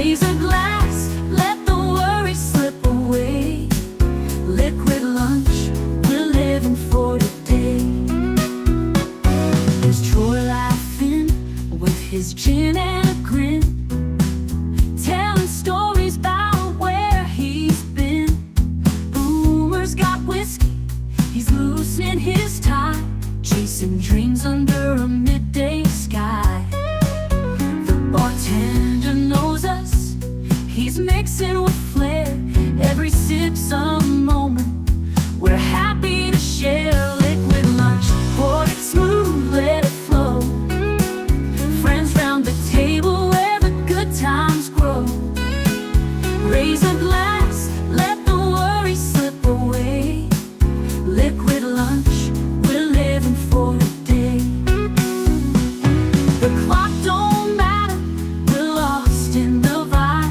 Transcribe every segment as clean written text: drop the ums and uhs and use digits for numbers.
Raise a glass, let the worry slip away. Liquid lunch, we're living for today. There's Troy laughing with his gin and a grin, telling stories about where he's been. Boomer's got whiskey, he's loosening his tie, chasing dreams under a midday sky. The bartender knows us, he's mixing with flair. Every sip's a moment we're happy to share. Liquid lunch, pour it smooth, let it flow. Friends round the table where the good times grow. Raise a glass, let the worry slip away. Liquid lunch, we're living for a day. The clock don't matter, we're lost in the vibe.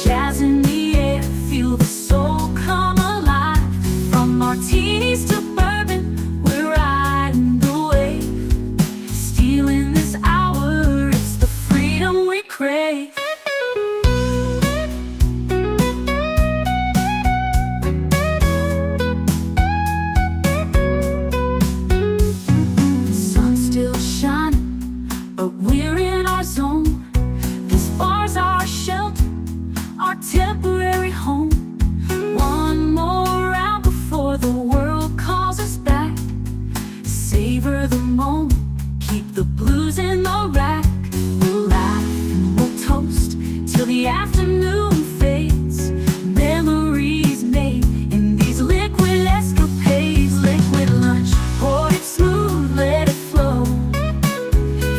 Jazz in the air, feel the soul come alive. From martinis to bourbon, we're riding the wave. Stealing this hour, it's the freedom we crave. The sun's still shining, but we're in our zone. This bar's our shelter, our temporary home. One more round before the world calls us back. Savor the moment, keep the blues in the rack. We'll laugh and we'll toast till the afternoon fades. Memories made in these liquid escapades. Liquid lunch, pour it smooth, let it flow.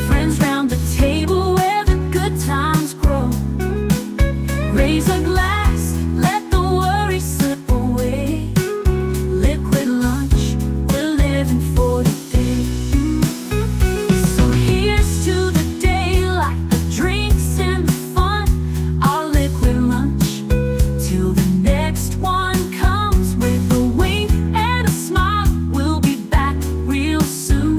Friends round the table where the good times grow. Raise a glass, let the worry slip away. Liquid lunch, we're living for today. So here's to the daylight, the drinks and the fun. Our liquid lunch, till the next one comes. With a wink and a smile, we'll be back real soon.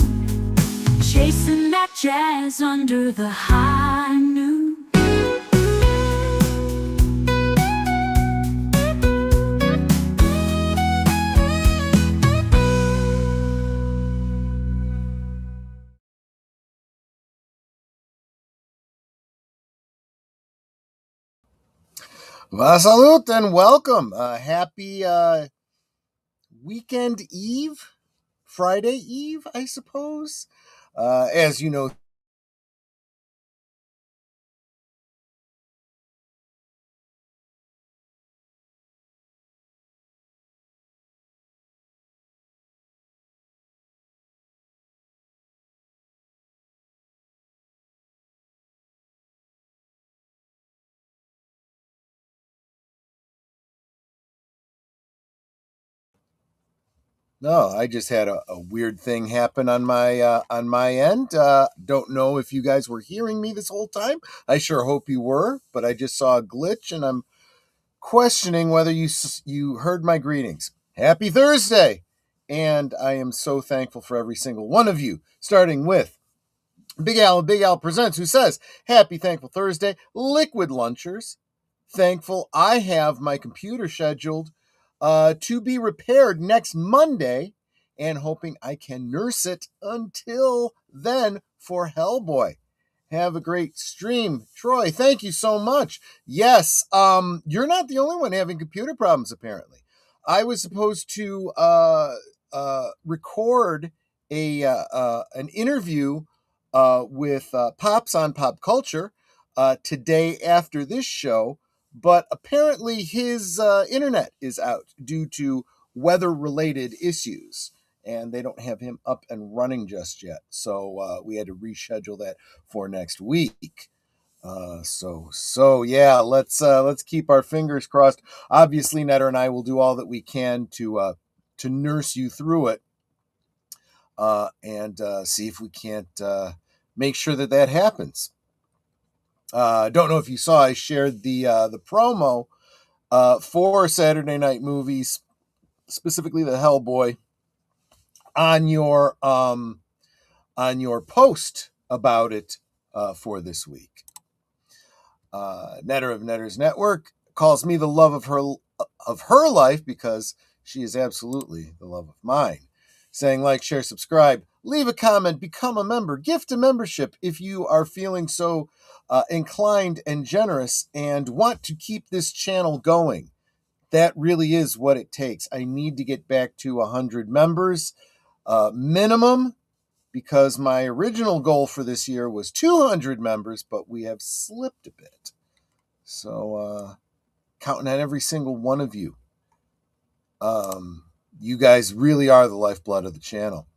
Chasing that jazz under the high noon. Salute and welcome. Happy weekend eve, Friday eve, I suppose. As you know, no, I just had a weird thing happen on my end. Don't know if you guys were hearing me this whole time. I sure hope you were, but I just saw a glitch, and I'm questioning whether you heard my greetings. Happy Thursday, and I am so thankful for every single one of you. Starting with Big Al Presents, who says, Happy Thankful Thursday, Liquid Lunchers. Thankful I have my computer scheduled to be repaired next Monday, and hoping I can nurse it until then for Hellboy. Have a great stream. Troy, thank you so much. Yes, you're not the only one having computer problems, apparently. I was supposed to record an interview with Pops on Pop Culture today after this show, but apparently his internet is out due to weather-related issues, and they don't have him up and running just yet. So we had to reschedule that for next week. So yeah, let's keep our fingers crossed. Obviously, Netter and I will do all that we can to nurse you through it, and see if we can't make sure that happens. Don't know if you saw, I shared the promo for Saturday Night Movies, specifically the Hellboy, on your post about it for this week. Netter of Netter's Network calls me the love of her life because she is absolutely the love of mine. Saying like, share, subscribe, leave a comment, become a member, gift a membership if you are feeling so inclined and generous and want to keep this channel going. That really is what it takes. I need to get back to 100 members minimum, because my original goal for this year was 200 members, but we have slipped a bit. So counting on every single one of you. You guys really are the lifeblood of the channel.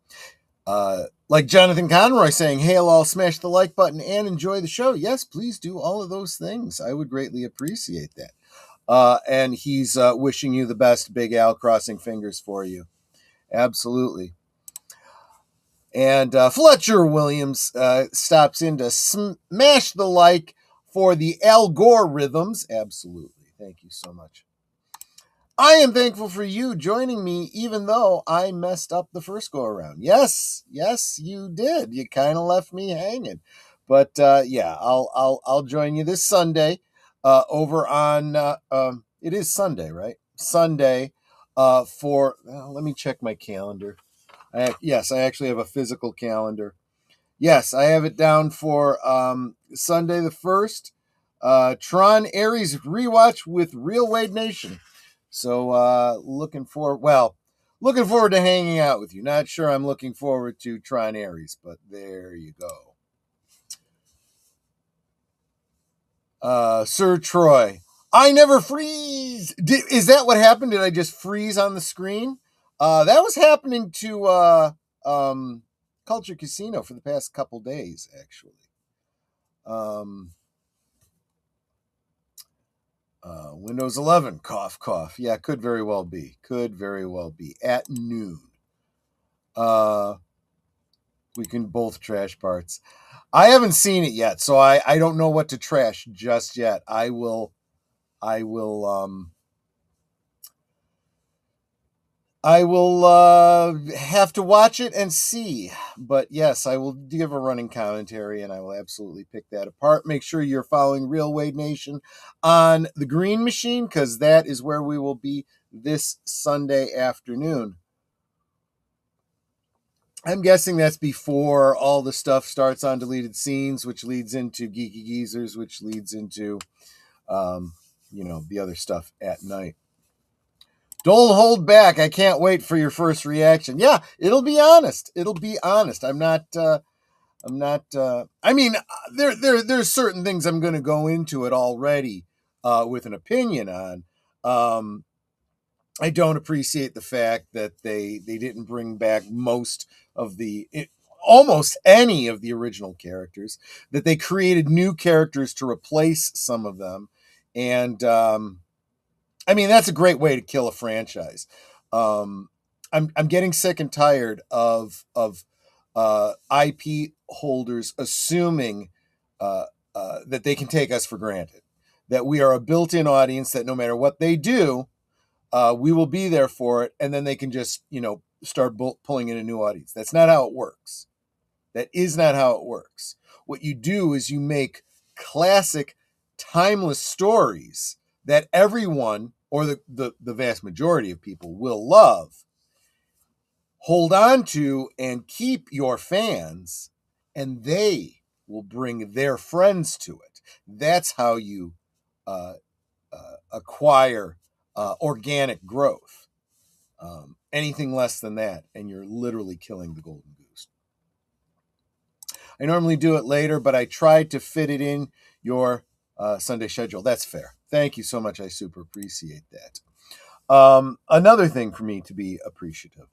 Like Jonathan Conroy saying, hail all, smash the like button and enjoy the show. Yes, please do all of those things. I would greatly appreciate that. And he's wishing you the best, Big Al, crossing fingers for you. Absolutely. And Fletcher Williams stops in to smash the like for the Al Gore rhythms. Absolutely. Thank you so much. I am thankful for you joining me, even though I messed up the first go around. Yes, you did. You kind of left me hanging. But yeah, I'll join you this Sunday over on it is Sunday, right? Sunday for let me check my calendar. Yes, I actually have a physical calendar. Yes, I have it down for Sunday the 1st. Tron Ares rewatch with Real Wade Nation. So looking forward to hanging out with you. Not sure I'm looking forward to Tron Ares, but there you go. Sir Troy, I never freeze. Is that what happened? Did I just freeze on the screen? That was happening to Culture Casino for the past couple days, actually. Windows 11, cough, cough. Yeah, could very well be. At noon. We can both trash parts. I haven't seen it yet, so I don't know what to trash just yet. I will have to watch it and see. But yes, I will give a running commentary, and I will absolutely pick that apart. Make sure you're following Real Wade Nation on the Green Machine, because that is where we will be this Sunday afternoon. I'm guessing that's before all the stuff starts on Deleted Scenes, which leads into Geeky Geezers, which leads into, the other stuff at night. Don't hold back. I can't wait for your first reaction. Yeah, it'll be honest. I'm not. I mean, there's certain things I'm going to go into it already with an opinion on. I don't appreciate the fact that they didn't bring back almost any of the original characters. That they created new characters to replace some of them, and I mean, that's a great way to kill a franchise. I'm getting sick and tired of IP holders assuming that they can take us for granted, that we are a built-in audience, that no matter what they do, we will be there for it, and then they can just start pulling in a new audience. That's not how it works. That is not how it works. What you do is you make classic, timeless stories that everyone, or the vast majority of people, will love, hold on to, and keep your fans, and they will bring their friends to it. That's how you acquire organic growth. Anything less than that, and you're literally killing the golden goose. I normally do it later, but I tried to fit it in your Sunday schedule. That's fair. Thank you so much. I super appreciate that. Another thing for me to be appreciative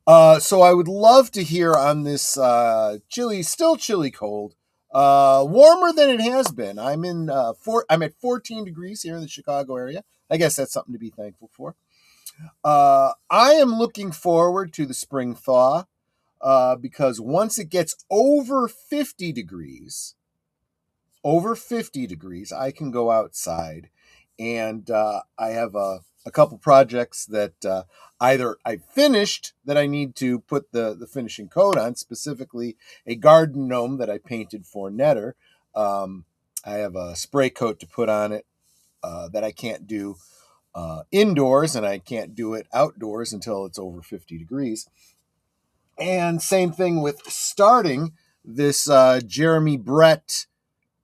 of. So I would love to hear on this still chilly cold, warmer than it has been. I'm at 14 degrees here in the Chicago area. I guess that's something to be thankful for. I am looking forward to the spring thaw, because once it gets over 50 degrees, I can go outside, and I have a couple projects that either I finished that I need to put the finishing coat on, specifically a garden gnome that I painted for Netter. I have a spray coat to put on it that I can't do indoors, and I can't do it outdoors until it's over 50 degrees. And same thing with starting this Jeremy Brett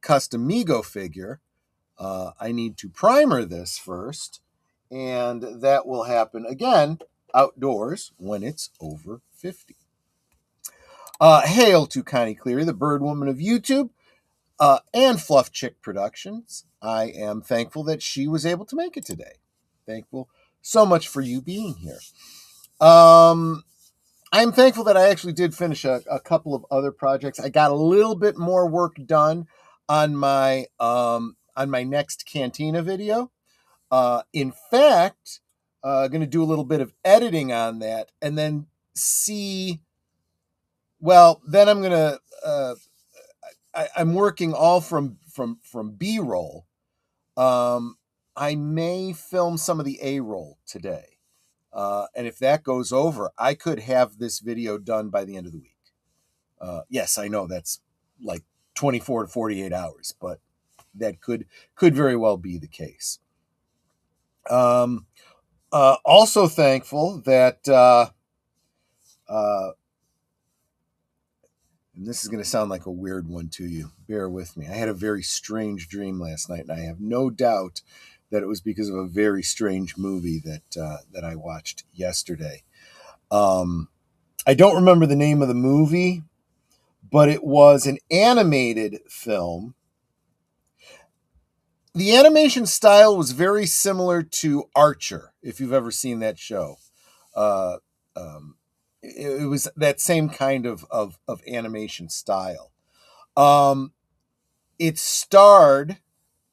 Customigo figure. I need to primer this first, and that will happen again outdoors when it's over 50. Hail to Connie Cleary, the bird woman of YouTube, and Fluff Chick Productions. I am thankful that she was able to make it today. Thankful so much for you being here. I'm thankful that I actually did finish a couple of other projects. I got a little bit more work done on my next Cantina video. In fact, going to do a little bit of editing on that, and then see. Well, then I'm gonna. I'm working all from B-roll. I may film some of the A-roll today. And if that goes over, I could have this video done by the end of the week. Yes, I know that's like 24 to 48 hours, but that could very well be the case. Also thankful that, and this is going to sound like a weird one to you. Bear with me. I had a very strange dream last night, and I have no doubt that it was because of a very strange movie that I watched yesterday. I don't remember the name of the movie, but it was an animated film. The animation style was very similar to Archer, if you've ever seen that show. It was that same kind of animation style. It starred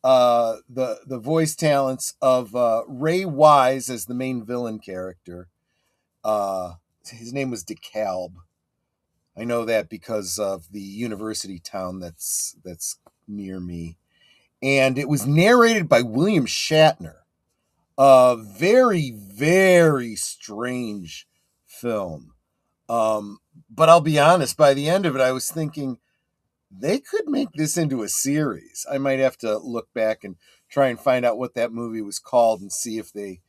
the voice talents of Ray Wise as the main villain character. His name was DeKalb. I know that because of the university town that's near me. And it was narrated by William Shatner. A very, very strange film. But I'll be honest, by the end of it, I was thinking they could make this into a series. I might have to look back and try and find out what that movie was called and see if they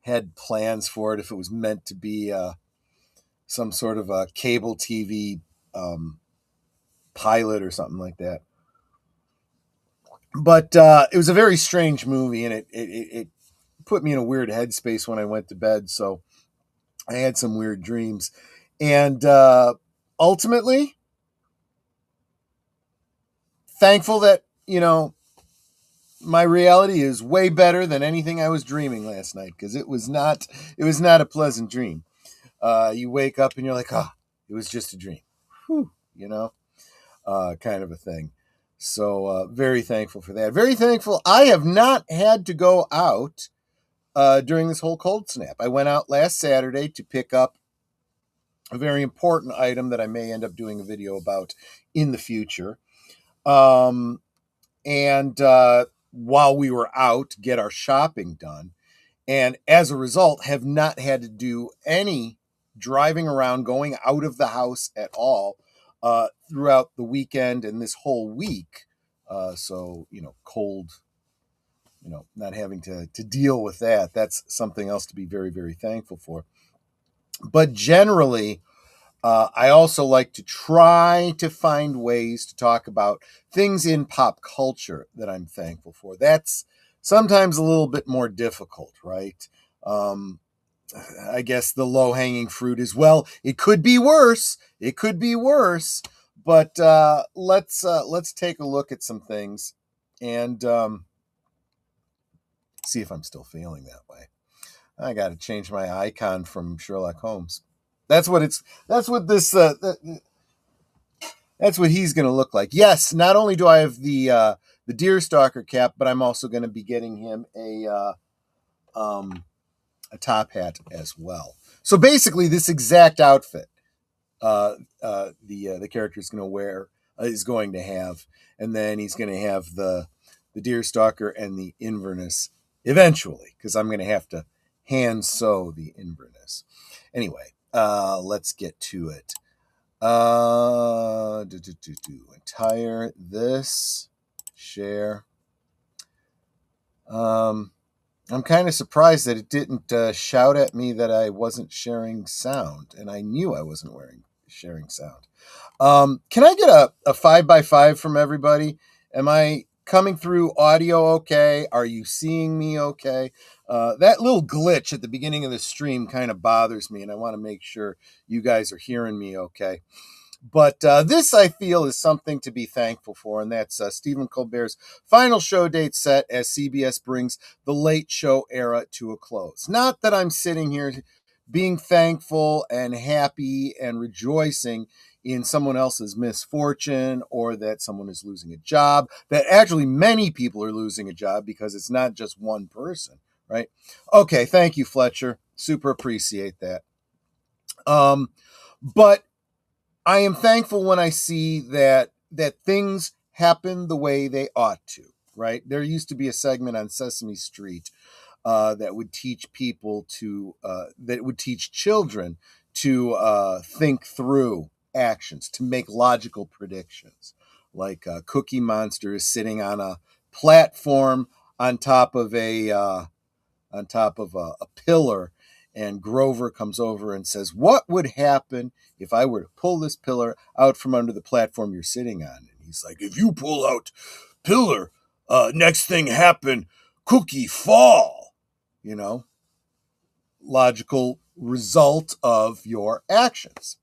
had plans for it, if it was meant to be some sort of a cable TV pilot or something like that. But it was a very strange movie, and it put me in a weird headspace when I went to bed. So I had some weird dreams. And ultimately, thankful that, my reality is way better than anything I was dreaming last night, because it was not a pleasant dream. You wake up and you're like, it was just a dream. Whew, kind of a thing. So very thankful for that. Very thankful I have not had to go out during this whole cold snap. I went out last Saturday to pick up a very important item that I may end up doing a video about in the future. And while we were out, get our shopping done. And as a result, have not had to do any driving around, going out of the house at all throughout the weekend and this whole week. So, cold, not having to deal with that. That's something else to be very, very thankful for. But generally, I also like to try to find ways to talk about things in pop culture that I'm thankful for. That's sometimes a little bit more difficult, right? I guess the low-hanging fruit is, well, it could be worse. It could be worse. But let's take a look at some things and see if I'm still feeling that way. I got to change my icon from Sherlock Holmes. That's what he's going to look like. Yes, not only do I have the Deerstalker cap, but I'm also going to be getting him a top hat as well. So basically, this exact outfit the character is going to have, and then he's going to have the Deerstalker and the Inverness eventually, because I'm going to have to hand sew the Inverness. Anyway, let's get to it. Entire this. Share. I'm kind of surprised that it didn't shout at me that I wasn't sharing sound, and I knew I wasn't sharing sound. Can I get a 5x5 from everybody? Am I coming through audio okay? Are you seeing me okay? That little glitch at the beginning of the stream kind of bothers me, and I want to make sure you guys are hearing me okay. But this, I feel, is something to be thankful for, and that's Stephen Colbert's final show date set as CBS brings the late show era to a close. Not that I'm sitting here being thankful and happy and rejoicing in someone else's misfortune or that someone is losing a job, that actually many people are losing a job because it's not just one person, right? Okay, thank you, Fletcher. Super appreciate that. But I am thankful when I see that things happen the way they ought to, right? There used to be a segment on Sesame Street that would teach people to, that would teach children to think through actions, to make logical predictions. Like Cookie Monster is sitting on a platform on top of a pillar, and Grover comes over and says, "What would happen if I were to pull this pillar out from under the platform you're sitting on?" And he's like, "If you pull out pillar, next thing happen, Cookie fall." You know, logical result of your actions.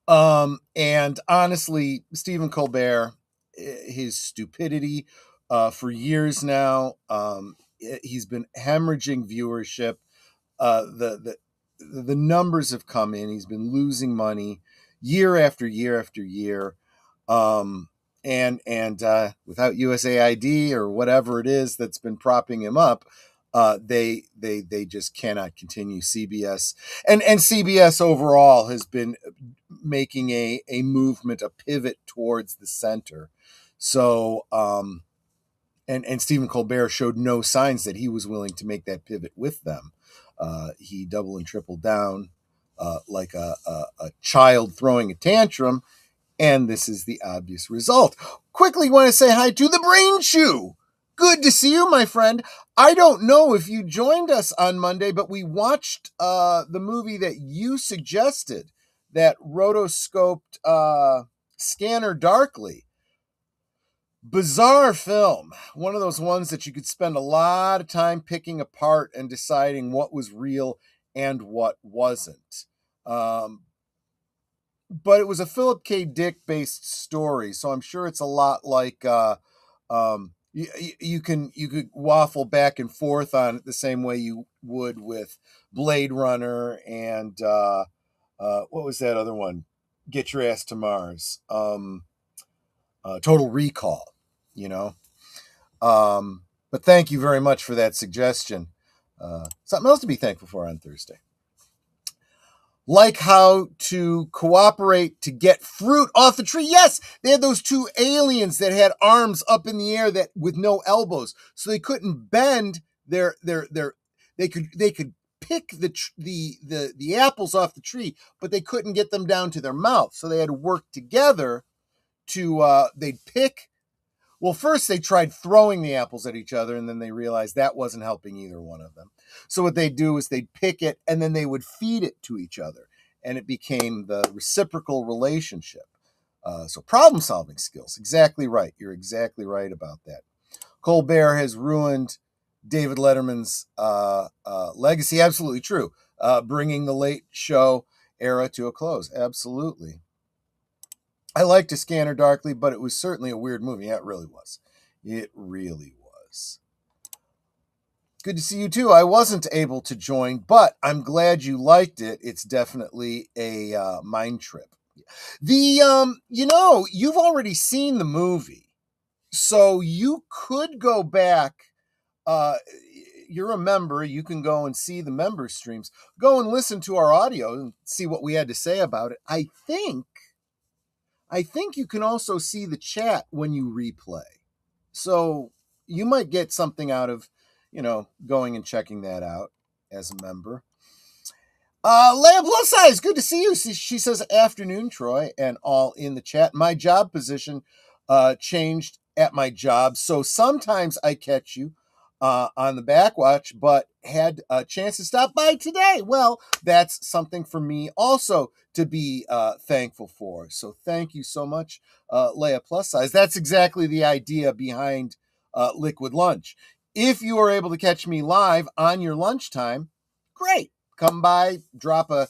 And honestly, Stephen Colbert, his stupidity for years now, he's been hemorrhaging viewership. The numbers have come in. He's been losing money year after year after year. And without USAID or whatever it is that's been propping him up, they just cannot continue. CBS and CBS overall has been making a movement, a pivot towards the center. So and Stephen Colbert showed no signs that he was willing to make that pivot with them. He doubled and tripled down like a child throwing a tantrum, and this is the obvious result. Quickly want to say hi to the Brain Chew. Good to see you, my friend. I don't know if you joined us on Monday, but we watched the movie that you suggested, that rotoscoped Scanner Darkly. Bizarre film. One of those ones that you could spend a lot of time picking apart and deciding what was real and what wasn't. But it was a Philip K. Dick based story, so I'm sure it's a lot like you could waffle back and forth on it the same way you would with Blade Runner and what was that other one? Get Your Ass to Mars. Total Recall. You know, but thank you very much for that suggestion. Something else to be thankful for on Thursday. Like how to cooperate to get fruit off the tree. Yes, they had those two aliens that had arms up in the air that with no elbows, so they couldn't bend their they could pick the apples off the tree, but they couldn't get them down to their mouth. So they had to work together to they'd pick. Well, first they tried throwing the apples at each other, and then they realized that wasn't helping either one of them. So what they'd do is they'd pick it, and then they would feed it to each other, and it became the reciprocal relationship. So problem-solving skills. Exactly right. You're exactly right about that. Colbert has ruined David Letterman's legacy. Absolutely true. Bringing the late show era to a close. Absolutely. I liked A Scanner Darkly, but it was certainly a weird movie. Yeah, it really was. It really was. Good to see you too. I wasn't able to join, but I'm glad you liked it. It's definitely a mind trip. The you've already seen the movie, so you could go back. You're a member. You can go and see the member streams. Go and listen to our audio and see what we had to say about it. I think you can also see the chat when you replay. So you might get something out of, going and checking that out as a member. Leia Plus Size, good to see you. She says, afternoon, Troy, and all in the chat. My job position changed at my job, so sometimes I catch you on the backwatch, but had a chance to stop by today. Well, that's something for me also to be thankful for. So thank you so much, Leia Plus Size. That's exactly the idea behind Liquid Lunch. If you are able to catch me live on your lunchtime, great. Come by, drop a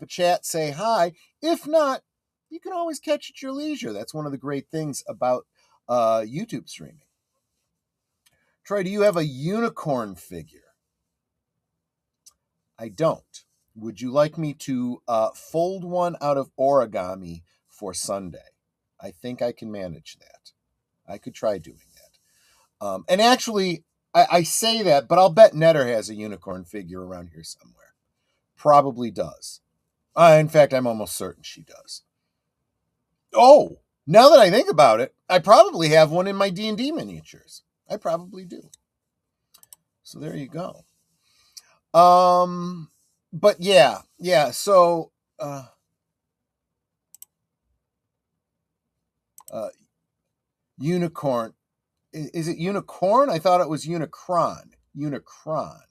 chat, say hi. If not, you can always catch at your leisure. That's one of the great things about YouTube streaming. Troy, do you have a unicorn figure? I don't. Would you like me to fold one out of origami for Sunday? I think I can manage that. I could try doing that. And actually, I say that, but I'll bet Netter has a unicorn figure around here somewhere. Probably does. In fact, I'm almost certain she does. Oh, now that I think about it, I probably have one in my D&D miniatures. I probably do. So there you go. But yeah. So, unicorn. Is it unicorn? I thought it was Unicron. Unicron.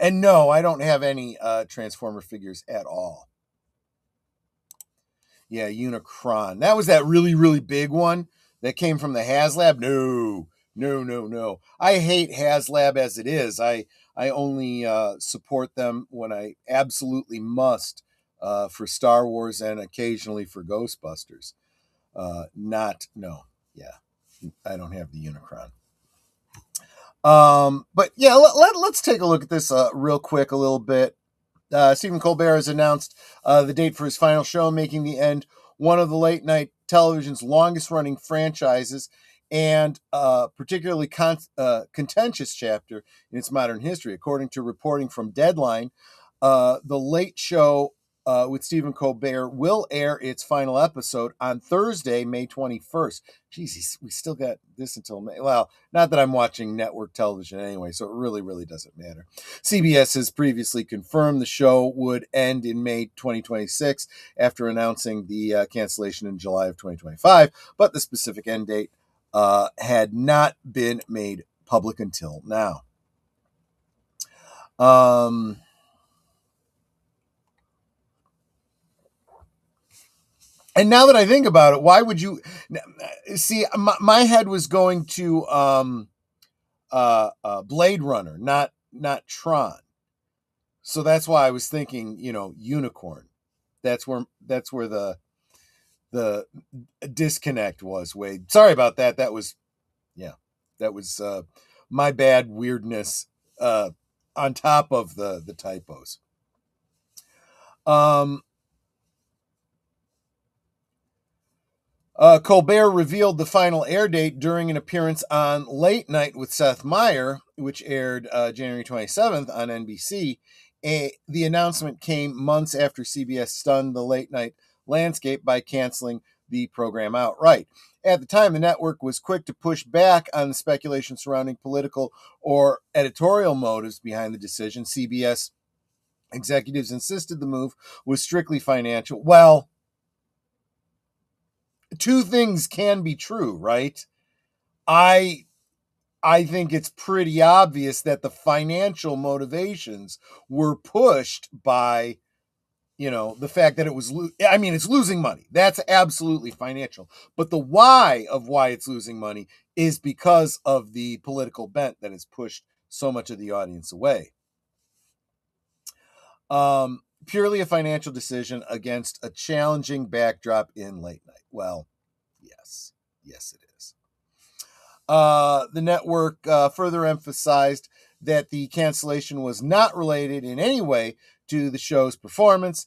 And no, I don't have any Transformer figures at all. Yeah, Unicron. That was that really, really big one that came from the HasLab. No. I hate HasLab as it is. I only support them when I absolutely must for Star Wars and occasionally for Ghostbusters. Yeah, I don't have the Unicron. But yeah, let's take a look at this real quick a little bit. Stephen Colbert has announced the date for his final show, making The End one of the late night television's longest running franchises and particularly contentious chapter in its modern history. According to reporting from Deadline, The Late Show with Stephen Colbert will air its final episode on Thursday, May 21st. Jeez, we still got this until May. Well, not that I'm watching network television anyway, so it really, really doesn't matter. CBS has previously confirmed the show would end in May 2026 after announcing the cancellation in July of 2025, but the specific end date had not been made public until now. And now that I think about it, why would you see? My head was going to Blade Runner, not Tron. So that's why I was thinking, unicorn. That's where the disconnect was. Wade, sorry about that. That was my bad weirdness on top of the typos. Colbert revealed the final air date during an appearance on Late Night with Seth Meyers, which aired January 27th on NBC. The announcement came months after CBS stunned the late night landscape by canceling the program outright. At the time, the network was quick to push back on the speculation surrounding political or editorial motives behind the decision. CBS executives insisted the move was strictly financial. Well, two things can be true, right? I think it's pretty obvious that the financial motivations were pushed by, the fact that it was, it's losing money. That's absolutely financial. But the why of why it's losing money is because of the political bent that has pushed so much of the audience away. Purely a financial decision against a challenging backdrop in late night. Well, yes it is. The network further emphasized that the cancellation was not related in any way to the show's performance,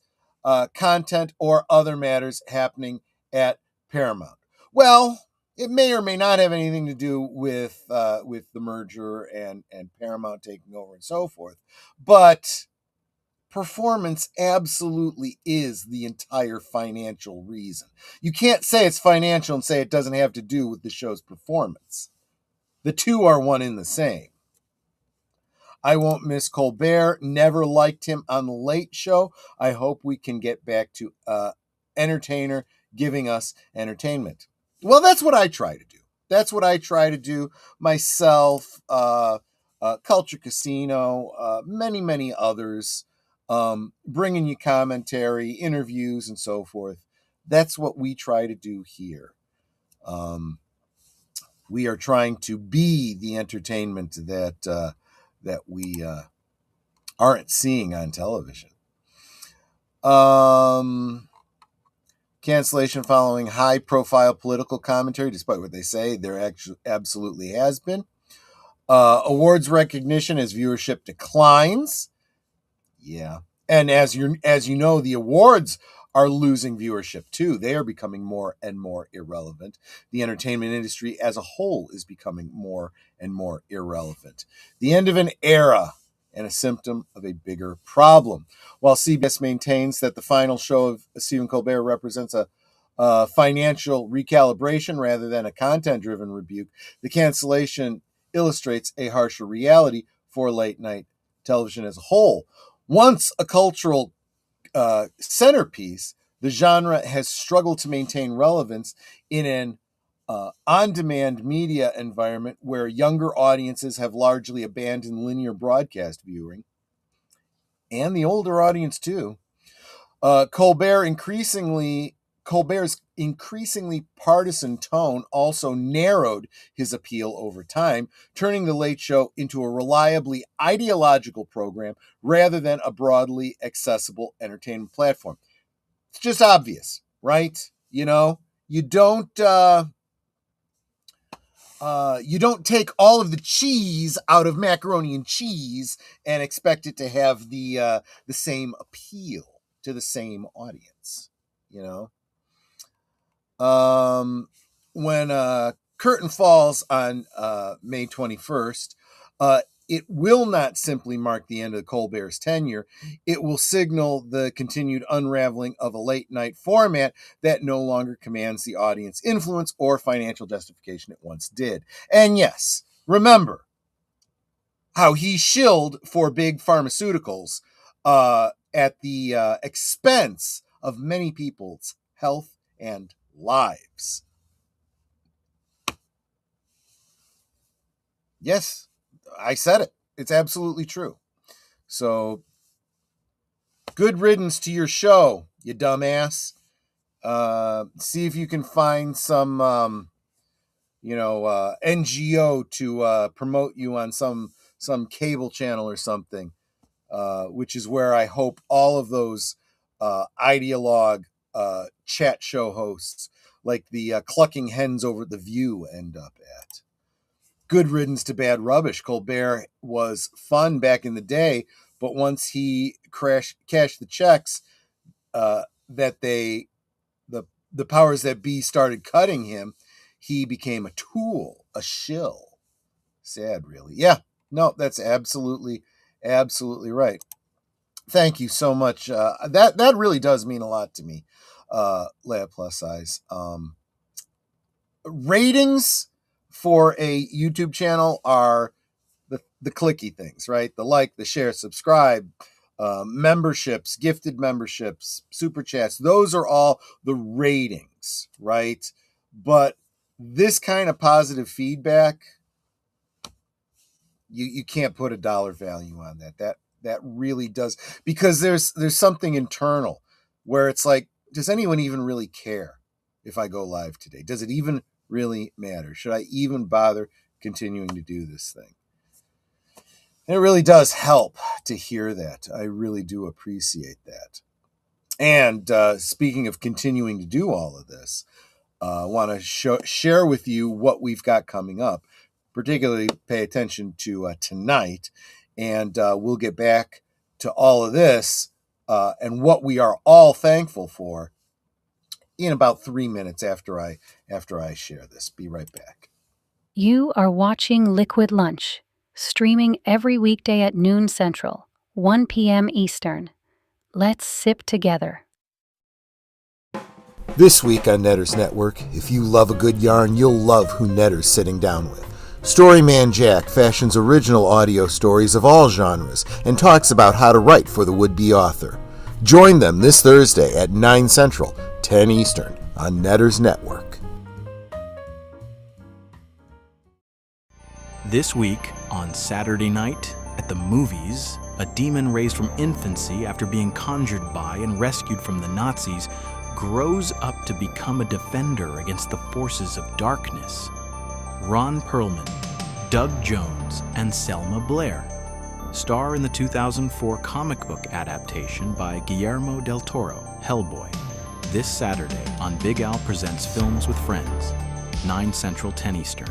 content, or other matters happening at Paramount. Well, it may or may not have anything to do with the merger and Paramount taking over and so forth, but performance absolutely is the entire financial reason. You can't say it's financial and say it doesn't have to do with the show's performance. The two are one in the same. I won't miss Colbert. Never liked him on The Late Show. I hope we can get back to entertainer giving us entertainment. Well, that's what I try to do. that's what I try to do myself. Culture Casino, many others, bringing you commentary, interviews, and so forth. That's what we try to do here. We are trying to be the entertainment that we aren't seeing on television. Cancellation following high-profile political commentary, despite what they say, there actually absolutely has been. Awards recognition as viewership declines. Yeah. And as you know, the awards are losing viewership too. They are becoming more and more irrelevant. The entertainment industry as a whole is becoming more and more irrelevant. The end of an era and a symptom of a bigger problem. While CBS maintains that the final show of Stephen Colbert represents a financial recalibration rather than a content-driven rebuke, the cancellation illustrates a harsher reality for late-night television as a whole. Once a cultural centerpiece, the genre has struggled to maintain relevance in an on-demand media environment where younger audiences have largely abandoned linear broadcast viewing, and the older audience too. Colbert's increasingly partisan tone also narrowed his appeal over time, turning The Late Show into a reliably ideological program rather than a broadly accessible entertainment platform. It's just obvious, right? You know, you don't take all of the cheese out of macaroni and cheese and expect it to have the same appeal to the same audience, you know. When curtain falls on May 21st, it will not simply mark the end of Colbert's tenure. It will signal the continued unraveling of a late night format that no longer commands the audience influence or financial justification it once did. And yes, remember how he shilled for big pharmaceuticals at the expense of many people's health and lives. Yes, I said it. It's absolutely true. So, good riddance to your show, you dumbass. See if you can find some, NGO to promote you on some cable channel or something, which is where I hope all of those ideologue chat show hosts, like the clucking hens over at The View, end up at. Good riddance to bad rubbish. Colbert was fun back in the day, but once he cashed the checks that the powers that be started cutting him, he became a tool, a shill. Sad, really. Yeah, no, that's absolutely right. Thank you so much. That really does mean a lot to me, Leia Plus Size. Ratings for a YouTube channel are the clicky things, right? The like, the share, subscribe, memberships, gifted memberships, super chats. Those are all the ratings, right? But this kind of positive feedback, you can't put a dollar value on that. That really does, because there's something internal where it's like, does anyone even really care if I go live today? Does it even really matter? Should I even bother continuing to do this thing? And it really does help to hear that. I really do appreciate that. And speaking of continuing to do all of this, I want to share with you what we've got coming up. Particularly pay attention to tonight, and we'll get back to all of this and what we are all thankful for in about 3 minutes after I share this. Be right back. You are watching Liquid Lunch, streaming every weekday at noon Central, 1 p.m. Eastern. Let's sip together. This week on Netter's Network, if you love a good yarn, you'll love who Netter's sitting down with. Storyman Jack fashions original audio stories of all genres and talks about how to write for the would-be author. Join them this Thursday at 9 Central, 10 Eastern on Netter's Network. This week, on Saturday night, at the movies, a demon raised from infancy after being conjured by and rescued from the Nazis grows up to become a defender against the forces of darkness. Ron Perlman, Doug Jones, and Selma Blair star in the 2004 comic book adaptation by Guillermo del Toro, Hellboy, this Saturday on Big Al Presents Films with Friends, 9 Central, 10 Eastern.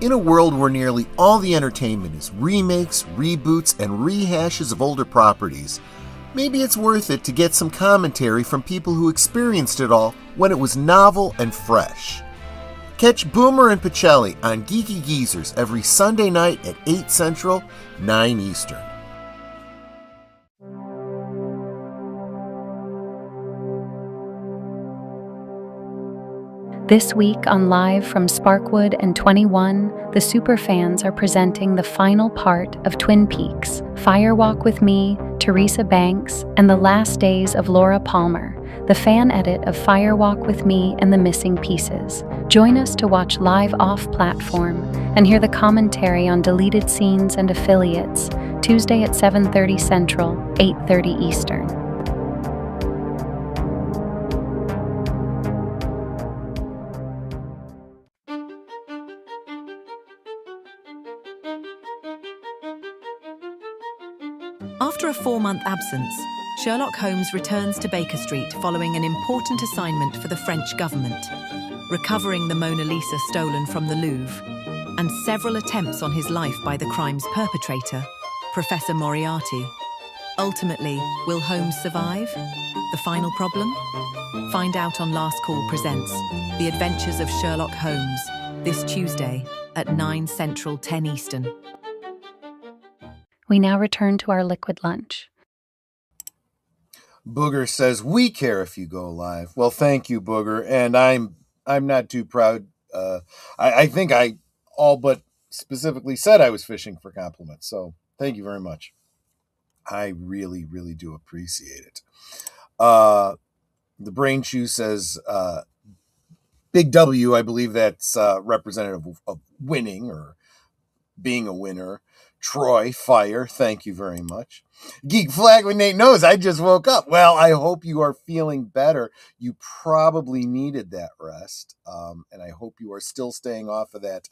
In a world where nearly all the entertainment is remakes, reboots, and rehashes of older properties, maybe it's worth it to get some commentary from people who experienced it all when it was novel and fresh. Catch Boomer and Pacelli on Geeky Geezers every Sunday night at 8 Central, 9 Eastern. This week on Live from Sparkwood and 21, the Superfans are presenting the final part of Twin Peaks, Firewalk with Me, Teresa Banks, and the Last Days of Laura Palmer, the fan edit of Firewalk with Me and the Missing Pieces. Join us to watch live off-platform and hear the commentary on deleted scenes and affiliates, Tuesday at 7:30 Central, 8:30 Eastern. After a 4-month absence, Sherlock Holmes returns to Baker Street following an important assignment for the French government, recovering the Mona Lisa stolen from the Louvre, and several attempts on his life by the crime's perpetrator, Professor Moriarty. Ultimately, will Holmes survive? The final problem? Find out on Last Call Presents The Adventures of Sherlock Holmes, this Tuesday at 9 Central, 10 Eastern. We now return to our liquid lunch. Booger says, "We care if you go live." Well, thank you, Booger, and I'm not too proud. I think I all but specifically said I was fishing for compliments, so thank you very much. I really, really do appreciate it. The Brain Chew says, "Big W." I believe that's representative of winning or being a winner. Troy, fire, thank you very much. Geek Flag with Nate knows I just woke up. Well, I hope you are feeling better. You probably needed that rest, and I hope you are still staying off of that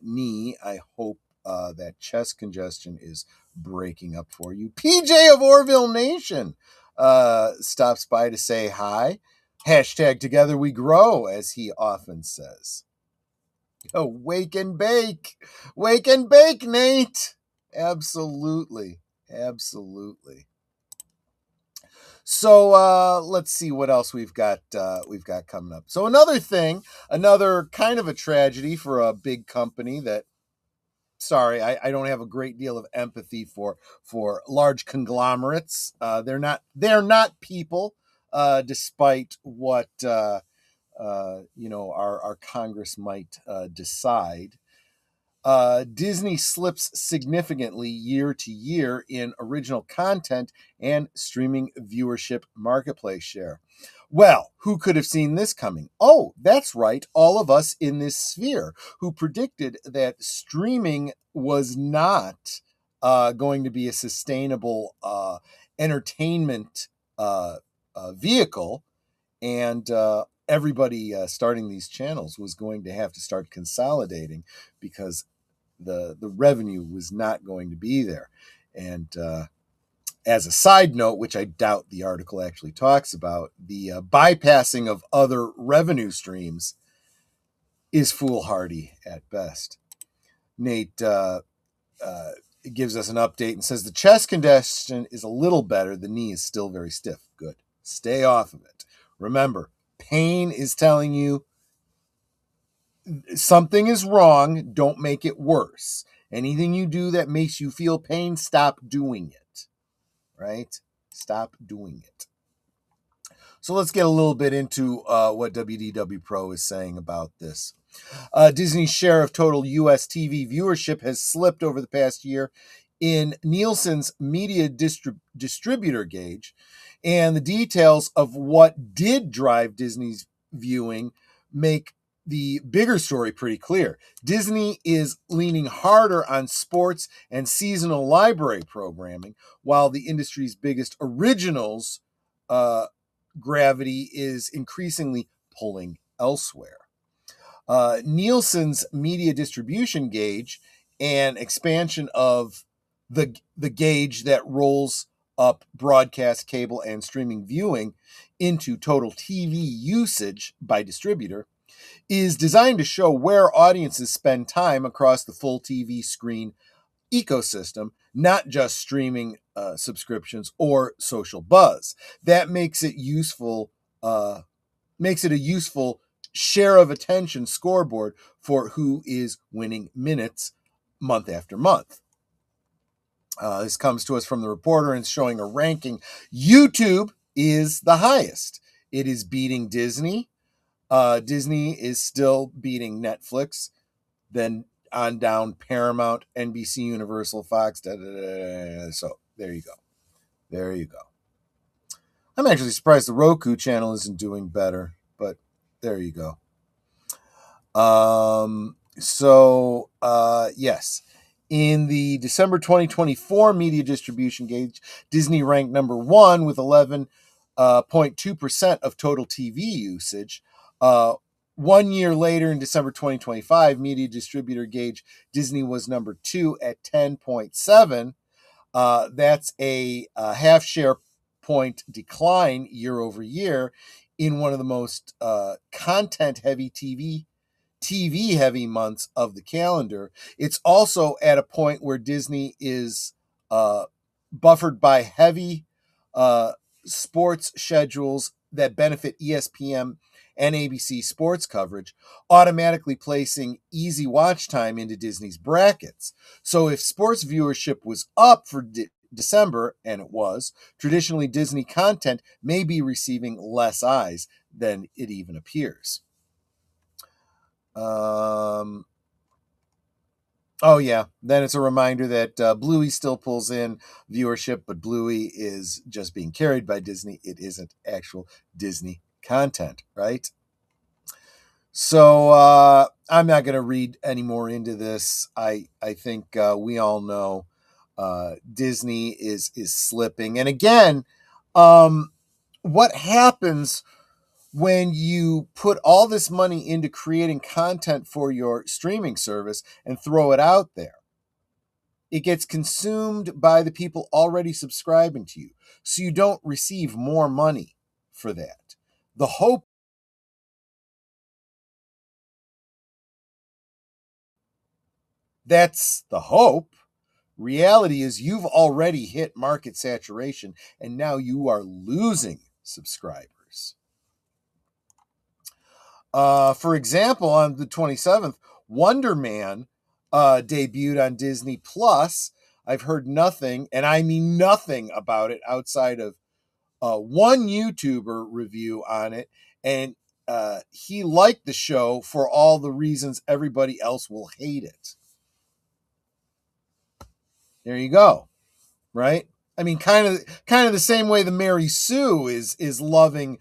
knee. I hope that chest congestion is breaking up for you. PJ of Orville Nation stops by to say hi. Hashtag together we grow, as he often says. Oh, wake and bake, Nate. Absolutely. So let's see what else we've got coming up. So another kind of a tragedy for a big company that, sorry, I don't have a great deal of empathy for large conglomerates. They're not people, despite what our Congress might decide. Disney slips significantly year to year in original content and streaming viewership marketplace share. Well, who could have seen this coming? Oh, that's right, all of us in this sphere who predicted that streaming was not going to be a sustainable entertainment vehicle, and everybody starting these channels was going to have to start consolidating because the revenue was not going to be there. And as a side note, which I doubt the article actually talks about, the bypassing of other revenue streams is foolhardy at best. Nate gives us an update and says the chest congestion is a little better. The knee is still very stiff. Good. Stay off of it. Remember, pain is telling you something is wrong. Don't make it worse. Anything you do that makes you feel pain, stop doing it. Right? Stop doing it. So let's get a little bit into what WDW Pro is saying about this. Disney's share of total U.S. TV viewership has slipped over the past year in Nielsen's media distributor gauge, and the details of what did drive Disney's viewing make the bigger story pretty clear. Disney is leaning harder on sports and seasonal library programming, while the industry's biggest originals gravity is increasingly pulling elsewhere. Nielsen's media distribution gauge and expansion of the gauge that rolls up broadcast, cable, and streaming viewing into total TV usage by distributor is designed to show where audiences spend time across the full TV screen ecosystem, not just streaming subscriptions or social buzz. That makes it useful. Makes it a useful share of attention scoreboard for who is winning minutes month after month. This comes to us from the Reporter and it's showing a ranking. YouTube is the highest. It is beating Disney. Disney is still beating Netflix. Then on down Paramount, NBC, Universal, Fox. So there you go. There you go. I'm actually surprised the Roku channel isn't doing better, but there you go. Yes. In the December 2024 media distribution gauge, Disney ranked number 1 with 11.2% of total TV usage. 1 year later, in December 2025, media distributor gauge, Disney was number 2 at 10.7. That's a half share point decline year over year in one of the most content heavy TV heavy months of the calendar. It's also at a point where Disney is buffered by heavy sports schedules that benefit ESPN and ABC sports coverage, automatically placing easy watch time into Disney's brackets. So if sports viewership was up for December, and it was, traditionally Disney content may be receiving less eyes than it even appears. Oh yeah, then it's a reminder that Bluey still pulls in viewership, but Bluey is just being carried by Disney. It isn't actual Disney content, right? So I'm not going to read any more into this. I think we all know Disney is slipping. And again, what happens when you put all this money into creating content for your streaming service and throw it out there? It gets consumed by the people already subscribing to you, so you don't receive more money for that. The hope That's the hope. Reality is you've already hit market saturation and now you are losing subscribers. For example, on the 27th, Wonder Man debuted on Disney Plus. I've heard nothing, and I mean nothing about it outside of one YouTuber review on it, and he liked the show for all the reasons everybody else will hate it. There you go, right? I mean, kind of the same way the Mary Sue is loving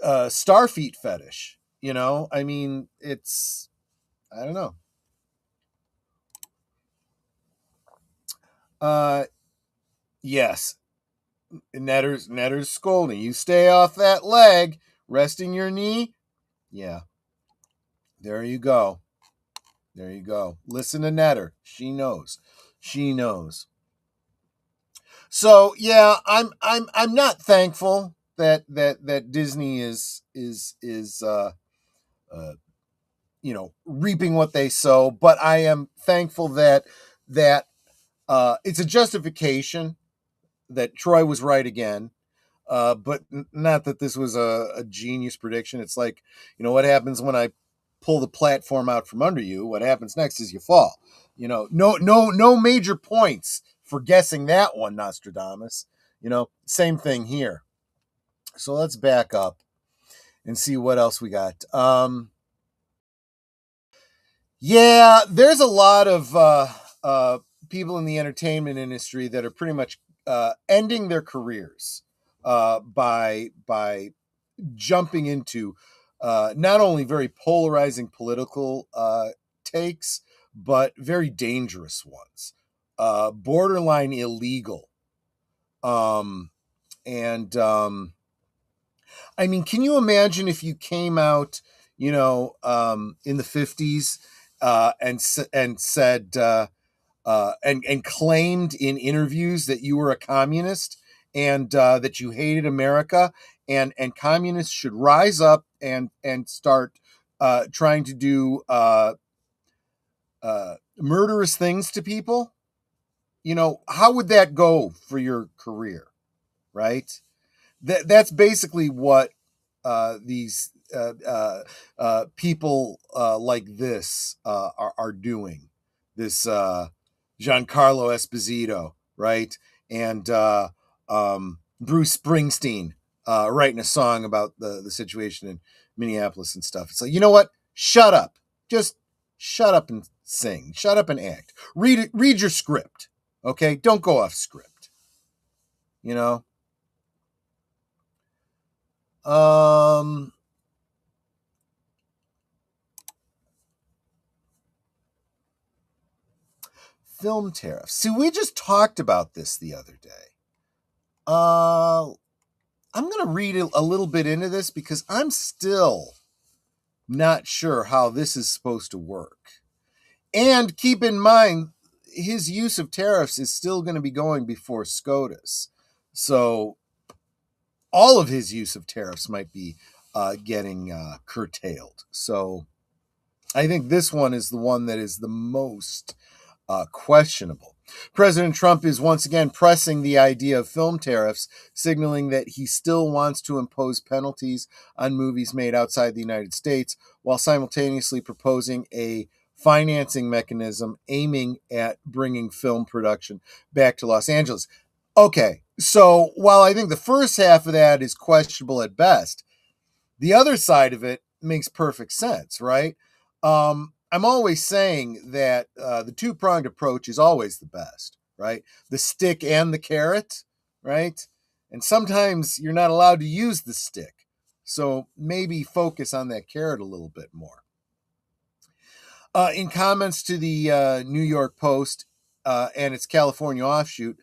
Starfeet fetish. You know, I mean, it's, I don't know. Yes, Netter's scolding. You stay off that leg, resting your knee. Yeah, there you go. There you go. Listen to Netter. She knows. She knows. So yeah, I'm not thankful that Disney is reaping what they sow, but I am thankful that it's a justification that Troy was right again. But not that this was a genius prediction. It's like, what happens when I pull the platform out from under you? What happens next is you fall. No major points for guessing that one, Nostradamus. Same thing here. So let's back up and see what else we got. Yeah, there's a lot of people in the entertainment industry that are pretty much ending their careers by jumping into not only very polarizing political takes, but very dangerous ones, borderline illegal. And I mean, can you imagine if you came out, in the 50s and said and claimed in interviews that you were a communist and that you hated America, and communists should rise up and start trying to do murderous things to people? How would that go for your career, right? That's basically what these people like this are doing. This Giancarlo Esposito, right? And Bruce Springsteen writing a song about the situation in Minneapolis and stuff. It's like, you know what? Shut up. Just shut up and sing. Shut up and act. Read your script. Okay? Don't go off script. Film tariffs. See, we just talked about this the other day. I'm going to read a little bit into this because I'm still not sure how this is supposed to work. And keep in mind, his use of tariffs is still going to be going before SCOTUS. So all of his use of tariffs might be getting curtailed. So I think this one is the one that is the most questionable. President Trump is once again pressing the idea of film tariffs, signaling that he still wants to impose penalties on movies made outside the United States, while simultaneously proposing a financing mechanism aiming at bringing film production back to Los Angeles. Okay, so while I think the first half of that is questionable at best, the other side of it makes perfect sense, right? I'm always saying that the two-pronged approach is always the best, right? The stick and the carrot, right? And sometimes you're not allowed to use the stick. So maybe focus on that carrot a little bit more. In comments to the New York Post and its California offshoot,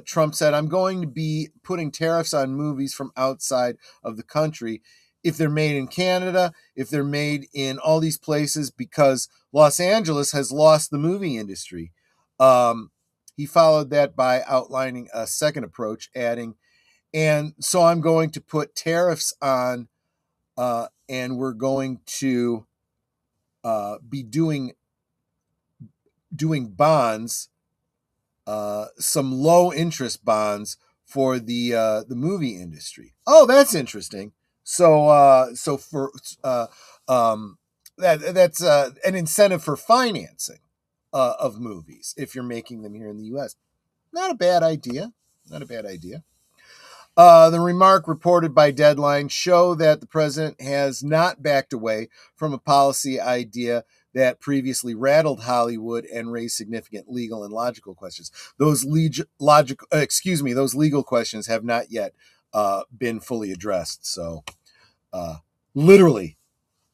Trump said, "I'm going to be putting tariffs on movies from outside of the country if they're made in Canada, if they're made in all these places, because Los Angeles has lost the movie industry." He followed that by outlining a second approach, adding, "And so I'm going to put tariffs on, and we're going to be doing bonds, some low interest bonds for the movie industry." Oh, that's interesting. So that's an incentive for financing of movies if you're making them here in the U.S. Not a bad idea. Not a bad idea. The remark reported by Deadline show that the president has not backed away from a policy idea that previously rattled Hollywood and raised significant legal and logical questions. Those legal questions have not yet been fully addressed. So, literally,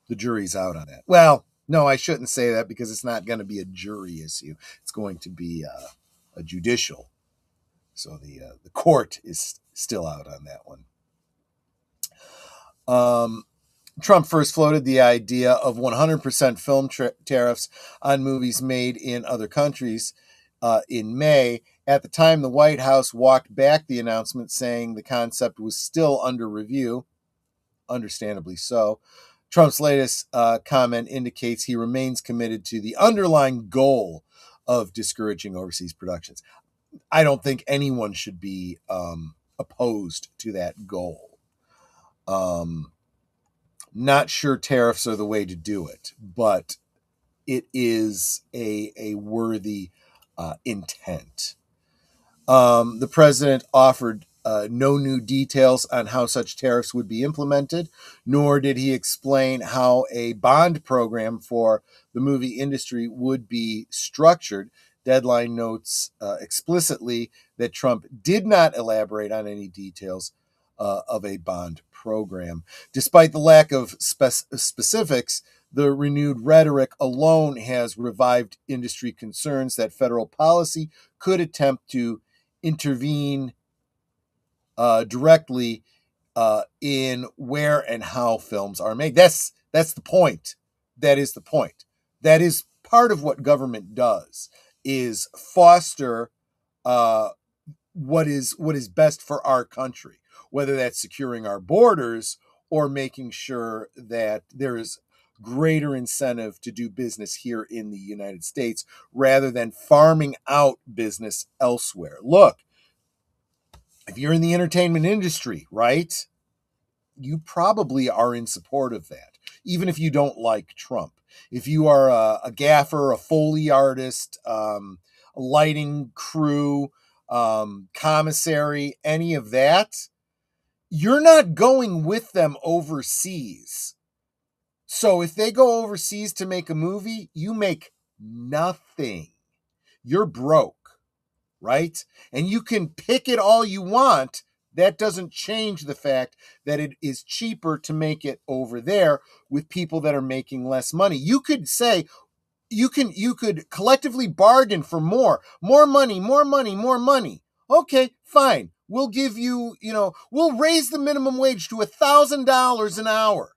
the jury's out on that. Well, no, I shouldn't say that because it's not going to be a jury issue. It's going to be a judicial. So the court is still out on that one. Trump first floated the idea of 100% film tariffs on movies made in other countries in May. At the time, the White House walked back the announcement, saying the concept was still under review. Understandably so. Trump's latest comment indicates he remains committed to the underlying goal of discouraging overseas productions. I don't think anyone should be opposed to that goal. Not sure tariffs are the way to do it, but it is a worthy intent. The president offered no new details on how such tariffs would be implemented, nor did he explain how a bond program for the movie industry would be structured. Deadline notes explicitly that Trump did not elaborate on any details of a bond program. Despite the lack of specifics, the renewed rhetoric alone has revived industry concerns that federal policy could attempt to intervene directly in where and how films are made. That's the point. That is the point. That is part of what government does, is foster what is best for our country, whether that's securing our borders or making sure that there is greater incentive to do business here in the United States rather than farming out business elsewhere. Look, if you're in the entertainment industry, right, you probably are in support of that, even if you don't like Trump. If you are a gaffer, a Foley artist, a lighting crew, commissary, any of that, you're not going with them overseas. So if they go overseas to make a movie, you make nothing. You're broke, right? And you can pick it all you want. That doesn't change the fact that it is cheaper to make it over there with people that are making less money. You could say, you could collectively bargain for more money. Okay, fine. We'll give you, we'll raise the minimum wage to $1,000 an hour.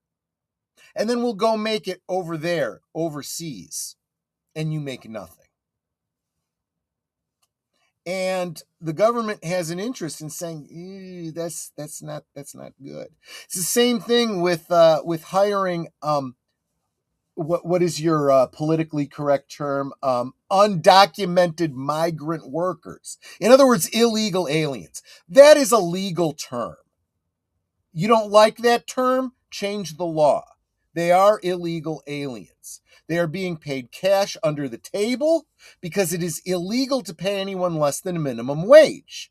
And then we'll go make it over there, overseas. And you make nothing. And the government has an interest in saying, that's not good. It's the same thing with hiring, what is your politically correct term? Undocumented migrant workers. In other words, illegal aliens. That is a legal term. You don't like that term? Change the law. They are illegal aliens. They are being paid cash under the table because it is illegal to pay anyone less than a minimum wage.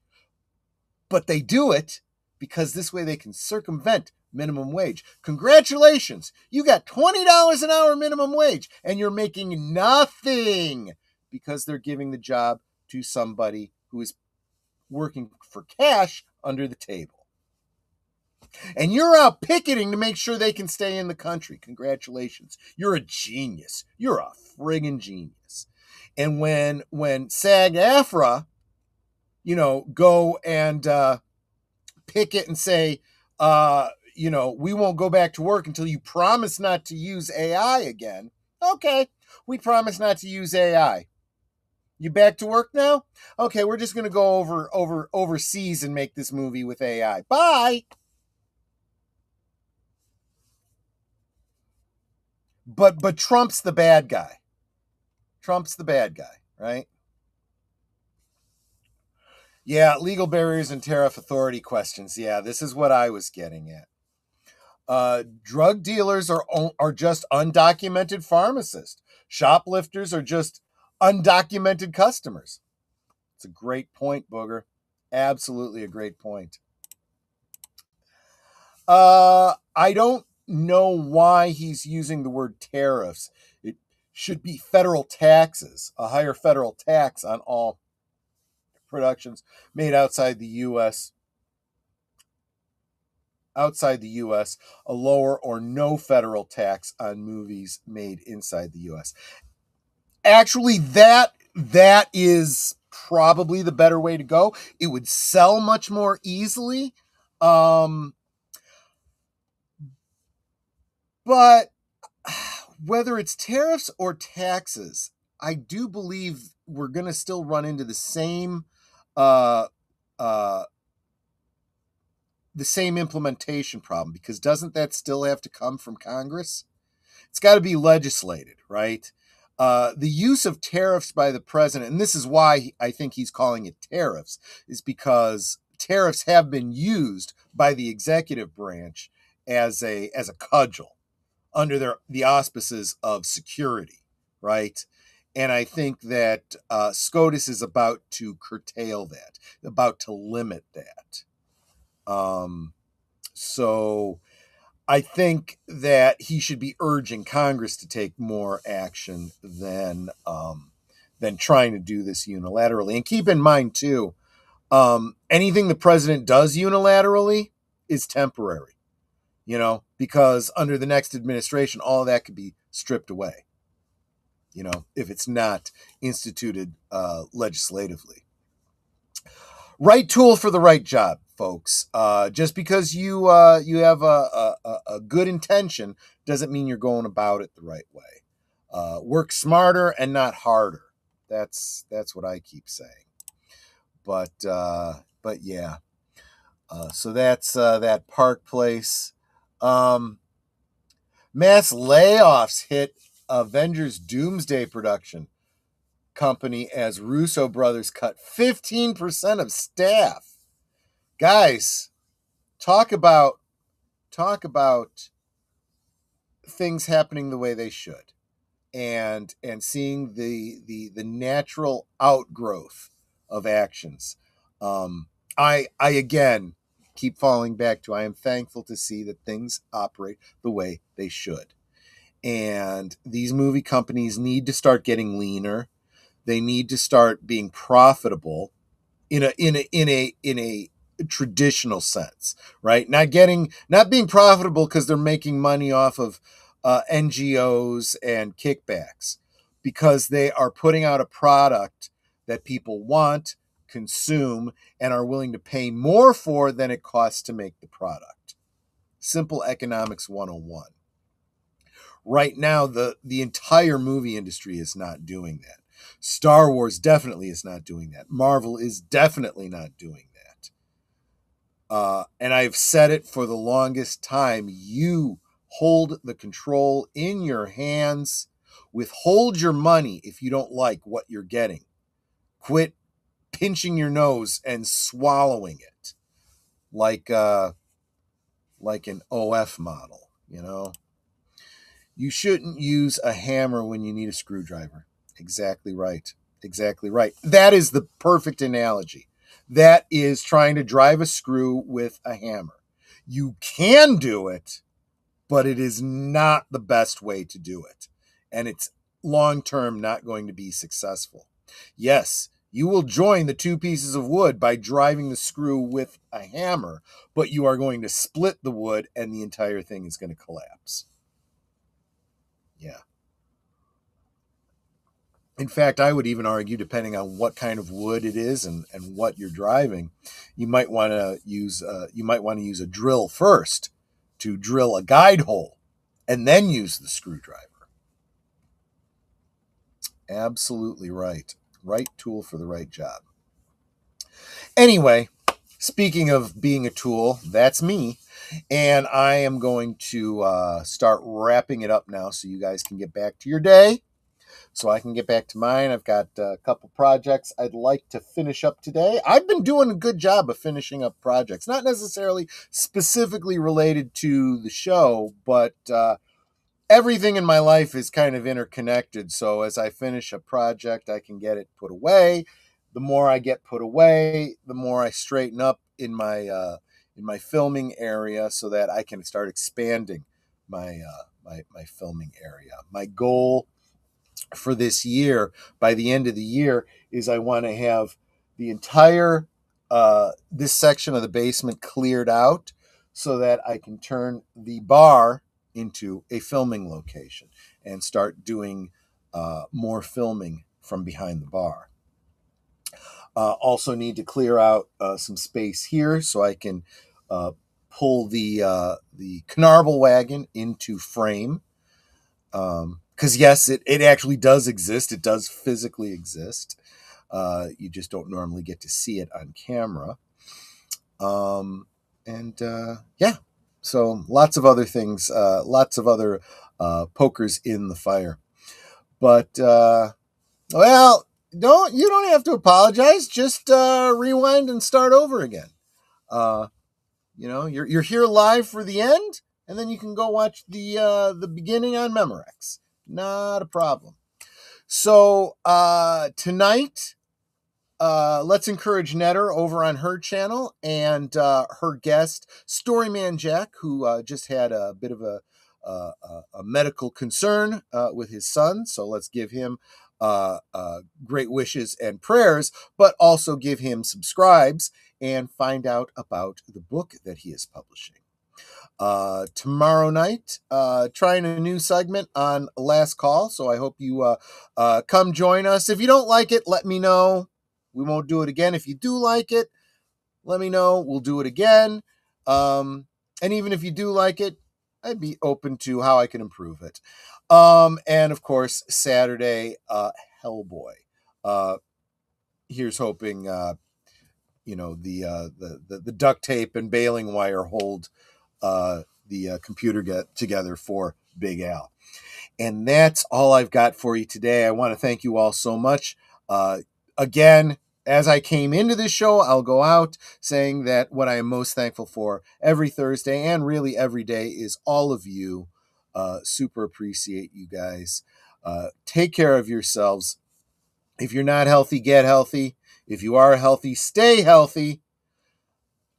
But they do it because this way they can circumvent minimum wage. Congratulations, you got $20 an hour minimum wage and you're making nothing because they're giving the job to somebody who is working for cash under the table. And you're out picketing to make sure they can stay in the country. Congratulations. You're a genius. You're a friggin' genius. And when SAG-AFTRA, go and picket and say, we won't go back to work until you promise not to use AI again. Okay, we promise not to use AI. You back to work now? Okay, we're just going to go overseas and make this movie with AI. Bye. But Trump's the bad guy. Trump's the bad guy, right? Yeah, legal barriers and tariff authority questions. Yeah, this is what I was getting at. Drug dealers are just undocumented pharmacists. Shoplifters are just undocumented customers. It's a great point, Booger. Absolutely a great point. I don't know why he's using the word tariffs. It should be federal taxes, a higher federal tax on all productions made outside the U.S. Outside the U.S., a lower or no federal tax on movies made inside the U.S. Actually, that is probably the better way to go. It would sell much more easily. But whether it's tariffs or taxes, I do believe we're going to still run into the same implementation problem, because doesn't that still have to come from Congress? It's got to be legislated, right? The use of tariffs by the president, and this is why I think he's calling it tariffs, is because tariffs have been used by the executive branch as a cudgel under the auspices of security, right? And I think that SCOTUS is about to curtail that, about to limit that. So I think that he should be urging Congress to take more action than trying to do this unilaterally. And keep in mind too, anything the president does unilaterally is temporary, because under the next administration, all of that could be stripped away, if it's not instituted legislatively. Right tool for the right job, folks. Just because you have a good intention doesn't mean you're going about it the right way. Work smarter and not harder. That's what I keep saying. But yeah. So that's that Park Place. Mass layoffs hit Avengers Doomsday production company as Russo brothers cut 15% of staff. Guys, talk about things happening the way they should, and seeing the natural outgrowth of actions. I again keep falling back to, I am thankful to see that things operate the way they should. And these movie companies need to start getting leaner. They need to start being profitable in a traditional sense, right? Not being profitable because they're making money off of NGOs and kickbacks, because they are putting out a product that people want, consume, and are willing to pay more for than it costs to make the product. Simple economics 101. Right now, the entire movie industry is not doing that. Star Wars definitely is not doing that. Marvel is definitely not doing that. And I've said it for the longest time. You hold the control in your hands. Withhold your money if you don't like what you're getting. Quit pinching your nose and swallowing it like an OF model, You shouldn't use a hammer when you need a screwdriver. Exactly right. Exactly right. That is the perfect analogy. That is trying to drive a screw with a hammer. You can do it, but it is not the best way to do it. And it's long-term not going to be successful. Yes, you will join the two pieces of wood by driving the screw with a hammer, but you are going to split the wood and the entire thing is going to collapse. Yeah. In fact, I would even argue, depending on what kind of wood it is and what you're driving, you might want to use a drill first to drill a guide hole, and then use the screwdriver. Absolutely right. Right tool for the right job. Anyway, speaking of being a tool, that's me. And I am going to start wrapping it up now so you guys can get back to your day. So I can get back to mine. I've got a couple projects I'd like to finish up today. I've been doing a good job of finishing up projects, not necessarily specifically related to the show, but everything in my life is kind of interconnected. So as I finish a project, I can get it put away. The more I get put away, the more I straighten up in my filming area, so that I can start expanding my filming area. My goal for this year, by the end of the year, is I want to have the entire this section of the basement cleared out, so that I can turn the bar into a filming location and start doing more filming from behind the bar. Also need to clear out some space here so I can pull the Canarble wagon into frame. Because yes, it actually does exist. It does physically exist. You just don't normally get to see it on camera. Yeah, so lots of other things, lots of other pokers in the fire. But well, you don't have to apologize. Just rewind and start over again. You're here live for the end, and then you can go watch the beginning on Memorex. Not a problem. So tonight, let's encourage Netter over on her channel and her guest, Storyman Jack, who just had a bit of a medical concern with his son. So let's give him great wishes and prayers, but also give him subscribes and find out about the book that he is publishing. Tomorrow night, trying a new segment on Last Call, so I hope you come join us. If you don't like it, let me know. We won't do it again. If you do like it, let me know. We'll do it again. And even if you do like it, I'd be open to how I can improve it. And of course, Saturday, Hellboy. Here's hoping, the duct tape and baling wire hold the computer together for Big Al. And that's all I've got for you today. I want to thank you all so much. Again, as I came into this show, I'll go out saying that what I am most thankful for every Thursday and really every day is all of you. Super appreciate you guys. Take care of yourselves. If you're not healthy, get healthy. If you are healthy, stay healthy.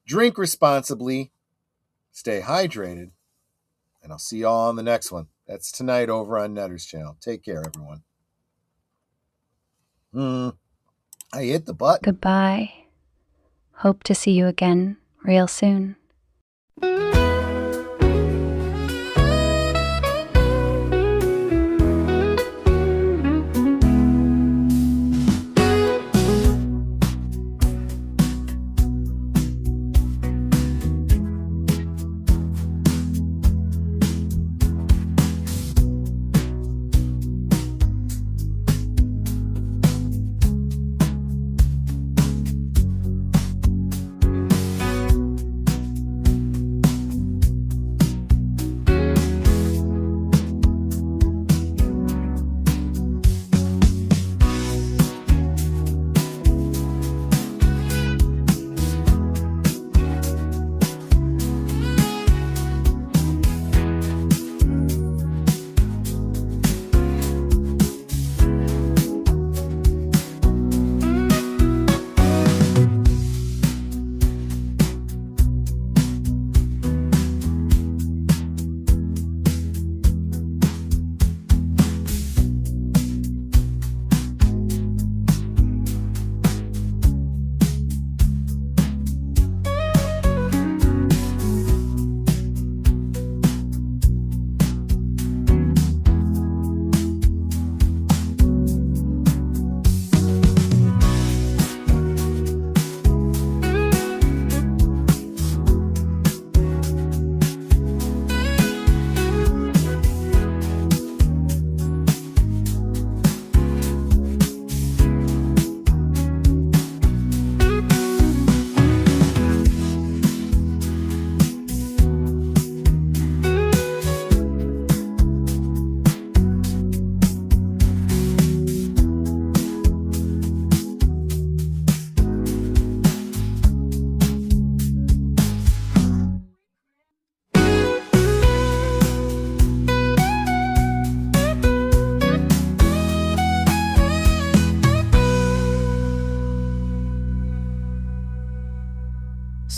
Drink responsibly. Stay hydrated. And I'll see you all on the next one. That's tonight over on Netter's channel. Take care, everyone. I hit the button. Goodbye. Hope to see you again real soon.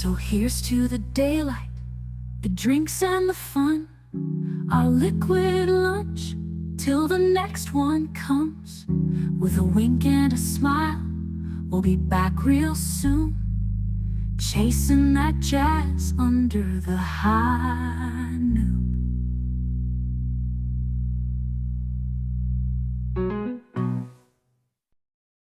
So here's to the daylight, the drinks and the fun, our liquid lunch, till the next one comes. With a wink and a smile, we'll be back real soon, chasing that jazz under the high